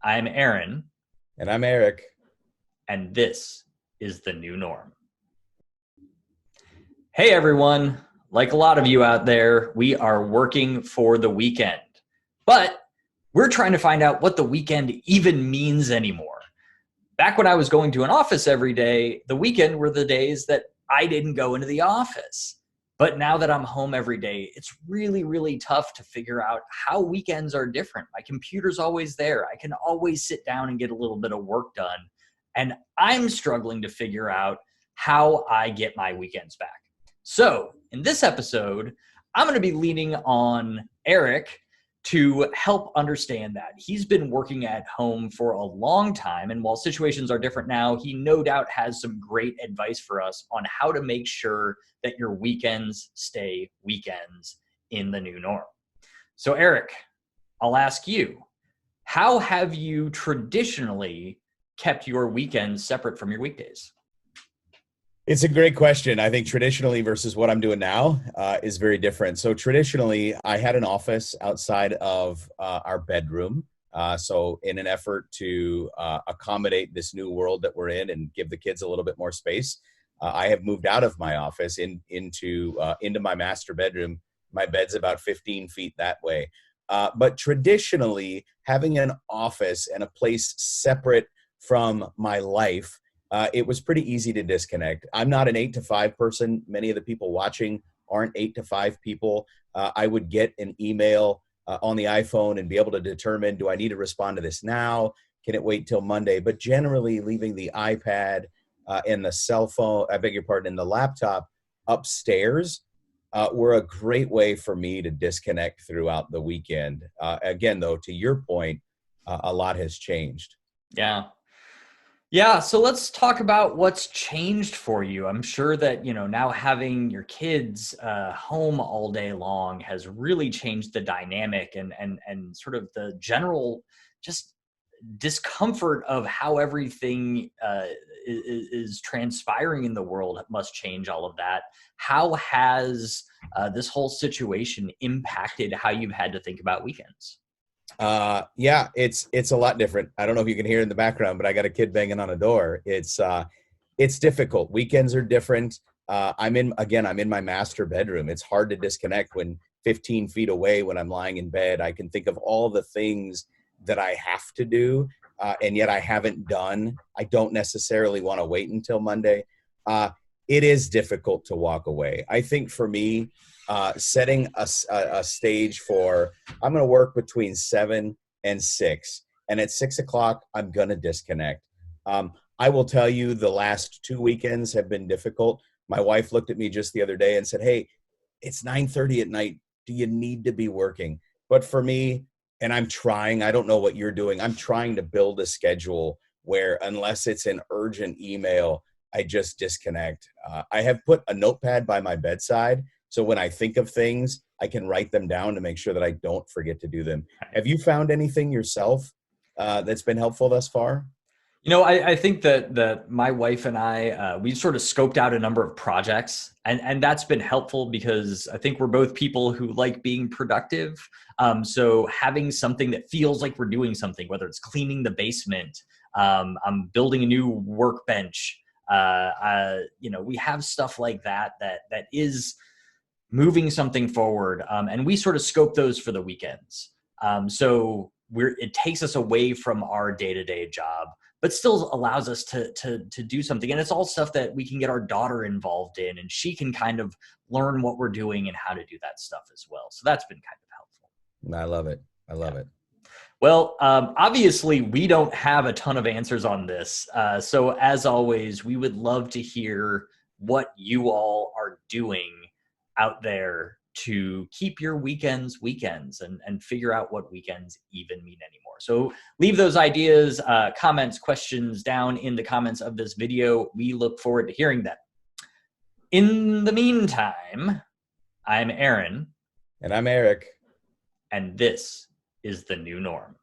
I'm Aaron, And I'm Eric. and this is the new norm. Hey everyone, like a lot of you out there, we are working for the weekend, but we're trying to find out what the weekend even means anymore. Back when I was going to an office every day, the weekend were the days that I didn't go into the office. But now that I'm home every day, it's really, really tough to figure out how weekends are different. My computer's always there. I can always sit down and get a little bit of work done. And I'm struggling to figure out how I get my weekends back. So in this episode, I'm going to be leaning on Eric to help understand that. He's been working at home for a long time, and while situations are different now, he no doubt has some great advice for us on how to make sure that your weekends stay weekends in the new norm. So Eric, I'll ask you, how have you traditionally kept your weekends separate from your weekdays? It's a great question. I think traditionally versus what I'm doing now is very different. So traditionally, I had an office outside of our bedroom. So in an effort to accommodate this new world that we're in and give the kids a little bit more space, I have moved out of my office into my master bedroom. My bed's about 15 feet that way. But traditionally, having an office and a place separate from my life, it was pretty easy to disconnect. I'm not an 8 to 5 person. Many of the people watching aren't 8 to 5 people. I would get an email on the iPhone and be able to determine, do I need to respond to this now? Can it wait till Monday? But generally leaving the iPad and the cell phone, I beg your pardon, and the laptop upstairs were a great way for me to disconnect throughout the weekend. Again, though, to your point, a lot has changed. Yeah. Yeah, so let's talk about what's changed for you. I'm sure that, now having your kids home all day long has really changed the dynamic and sort of the general just discomfort of how everything is transpiring in the world must change all of that. How has this whole situation impacted how you've had to think about weekends? Yeah, it's a lot different. I don't know if you can hear in the background, but I got a kid banging on a door. It's difficult. Weekends are different. I'm in my master bedroom. It's hard to disconnect when 15 feet away, when I'm lying in bed, I can think of all the things that I have to do, and yet I haven't done. I don't necessarily want to wait until Monday. It is difficult to walk away. I think for me, setting a stage for, I'm going to work between 7 and 6, and at 6 o'clock, I'm going to disconnect. I will tell you, the last 2 weekends have been difficult. My wife looked at me just the other day and said, "Hey, it's 9:30 at night. Do you need to be working?" But for me, and I'm trying, I don't know what you're doing, I'm trying to build a schedule where, unless it's an urgent email, I just disconnect. I have put a notepad by my bedside, so when I think of things, I can write them down to make sure that I don't forget to do them. Have you found anything yourself that's been helpful thus far? I think that my wife and I, we've sort of scoped out a number of projects, and that's been helpful because I think we're both people who like being productive. So having something that feels like we're doing something, whether it's cleaning the basement, I'm building a new workbench. We have stuff like that is moving something forward, and we sort of scope those for the weekends. So it takes us away from our day-to-day job, but still allows us to do something. And it's all stuff that we can get our daughter involved in, and she can kind of learn what we're doing and how to do that stuff as well. So that's been kind of helpful. I love it. I love Yeah. it. Well, obviously, we don't have a ton of answers on this. So as always, we would love to hear what you all are doing out there to keep your weekends weekends and figure out what weekends even mean anymore. So leave those ideas, comments, questions down in the comments of this video. We look forward to hearing them. In the meantime, I'm Aaron, And I'm Eric. and this is the new norm.